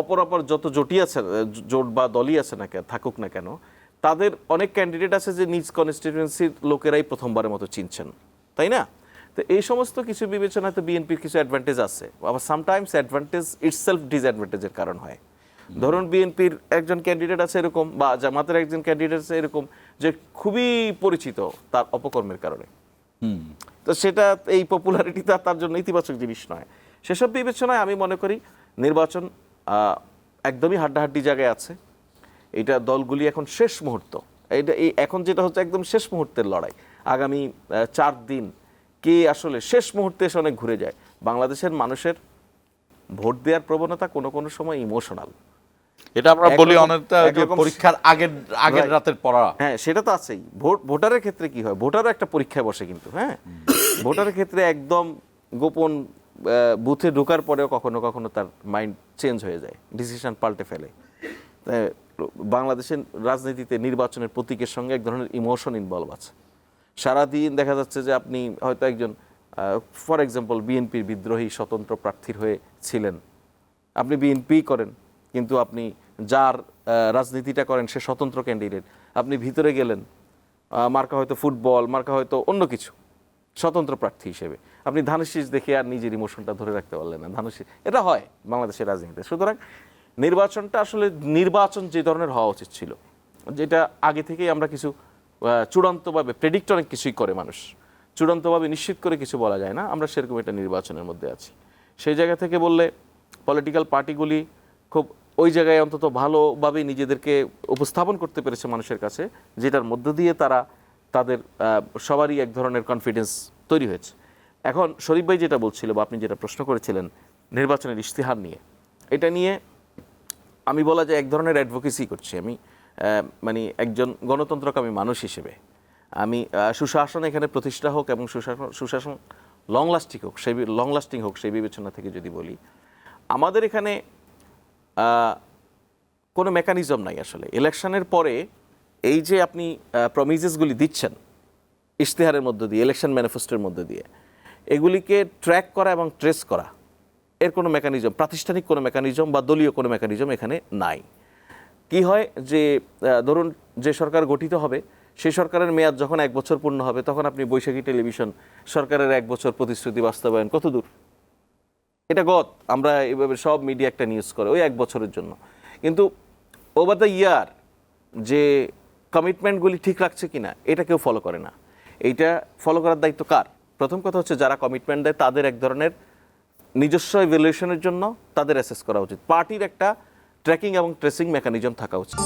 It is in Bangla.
অপর যত জোটই আছে, জোট বা দলই আছে না কেন, থাকুক না কেন, তাদের অনেক ক্যান্ডিডেট আছে যে নিজ কনস্টিটিউয়েন্সির লোকেরাই প্রথমবারের মতো চিনছেন, তাই না? তো এই সমস্ত কিছু বিবেচনায় তো বিএনপির কিছু অ্যাডভান্টেজ আছে, আবার সামটাইমস অ্যাডভান্টেজ ইটসেলফ ডিসঅ্যাডভান্টেজের কারণ হয়। ধরুন বিএনপির একজন ক্যান্ডিডেট আছে এরকম, বা জামাতের একজন ক্যান্ডিডেট আছে এরকম, যে খুবই পরিচিত তার অপকর্মের কারণে, তো সেটা এই পপুলারিটিটা তার জন্য ইতিবাচক জিনিস নয়। সেসব বিবেচনায় আমি মনে করি নির্বাচন একদমই হাড্ডাহাড্ডি জায়গায় আছে। এটা দলগুলি এখন শেষ মুহূর্ত, এখন যেটা হচ্ছে একদম শেষ মুহূর্তের লড়াই। আগামী 4 দিন কে আসলে শেষ মুহূর্তে এসে অনেক ঘুরে যায়। বাংলাদেশের মানুষের ভোট দেওয়ার প্রবণতা কোনো কোনো সময় ইমোশনাল, এটা আমরা বলি অনেকটা পরীক্ষার আগের রাতের পড়া। হ্যাঁ, সেটা তো আছেই। ভোটারের ক্ষেত্রে কি হয়, ভোটারও একটা পরীক্ষায় বসে কিন্তু। হ্যাঁ, ভোটারের ক্ষেত্রে একদম গোপন বুথে ঢোকার পরেও কখনো কখনো তার মাইন্ড চেঞ্জ হয়ে যায়, ডিসিশন পাল্টে ফেলে। বাংলাদেশের রাজনীতিতে নির্বাচনের প্রতীকের সঙ্গে এক ধরনের ইমোশন ইনভলভ আছে। সারাদিন দেখা যাচ্ছে যে আপনি হয়তো একজন ফর এক্সাম্পল বিএনপির বিদ্রোহী স্বতন্ত্র প্রার্থীর হয়ে ছিলেন, আপনি বিএনপি করেন, কিন্তু আপনি যার রাজনীতিটা করেন সে স্বতন্ত্র ক্যান্ডিডেট, আপনি ভিতরে গেলেন, মার্কা হয়তো ফুটবল, মার্কা হয়তো অন্য কিছু, স্বতন্ত্র প্রার্থী হিসেবে আপনি ধানের শীষ দেখে আর নিজের ইমোশনটা ধরে রাখতে পারলেন না। ধানের শীষ, এটা হয় বাংলাদেশের রাজনীতিতে। সুতরাং নির্বাচনটা আসলে নির্বাচন যে ধরনের হওয়া উচিত ছিল, যেটা আগে থেকেই আমরা কিছু চূড়ান্তভাবে প্রেডিক্ট অনেক কিছুই করে মানুষ, চূড়ান্তভাবে নিশ্চিত করে কিছু বলা যায় না, আমরা সেরকম একটা নির্বাচনের মধ্যে আছি। সেই জায়গা থেকে বললে পলিটিক্যাল পার্টিগুলি খুব ওই জায়গায় অন্তত ভালোভাবে নিজেদেরকে উপস্থাপন করতে পেরেছে মানুষের কাছে, যেটার মধ্য দিয়ে তারা তাদের সবারই এক ধরনের কনফিডেন্স তৈরি হয়েছে। এখন শরীফ ভাই যেটা বলছিল বা আপনি যেটা প্রশ্ন করেছিলেন নির্বাচনের ইশতেহার নিয়ে, এটা নিয়ে আমি বলা যায় এক ধরনের অ্যাডভোকেসি করছি আমি, মানে একজন গণতন্ত্রকামী মানুষ হিসেবে আমি সুশাসন এখানে প্রতিষ্ঠা হোক এবং সুশাসন লং লাস্টিং হোক সেই বিবেচনা থেকে যদি বলি, আমাদের এখানে কোনো মেকানিজম নাই আসলে। ইলেকশনের পরে এই যে আপনি প্রমিসেসগুলি দিচ্ছেন ইশতেহারের মধ্য দিয়ে, ইলেকশন ম্যানিফেস্টোর মধ্য দিয়ে, এগুলিকে ট্র্যাক করা এবং ট্রেস করা, এর কোনো মেকানিজম, প্রাতিষ্ঠানিক কোনো মেকানিজম বা দলীয় কোনো মেকানিজম এখানে নাই। কি হয় যে ধরুন যে সরকার গঠিত হবে সেই সরকারের মেয়াদ যখন 1 বছর পূর্ণ হবে, তখন আপনি বৈশাখী টেলিভিশন সরকারের 1 বছর প্রতিশ্রুতি বাস্তবায়ন কত দূর, এটা আমরা এইভাবে সব মিডিয়া একটা নিউজ করে ওই 1 বছরের জন্য। কিন্তু ওভার দ্য ইয়ার যে কমিটমেন্টগুলি ঠিক রাখছে কিনা এটা কেউ ফলো করে না। এইটা ফলো করার দায়িত্ব কার? প্রথম কথা হচ্ছে যারা কমিটমেন্ট দেয় তাদের এক ধরনের নিজস্ব ইভ্যালুয়েশনের জন্য তাদের অ্যাসেস করা উচিত। পার্টির একটা ট্র্যাকিং এবং ট্রেসিং মেকানিজম থাকা উচিত।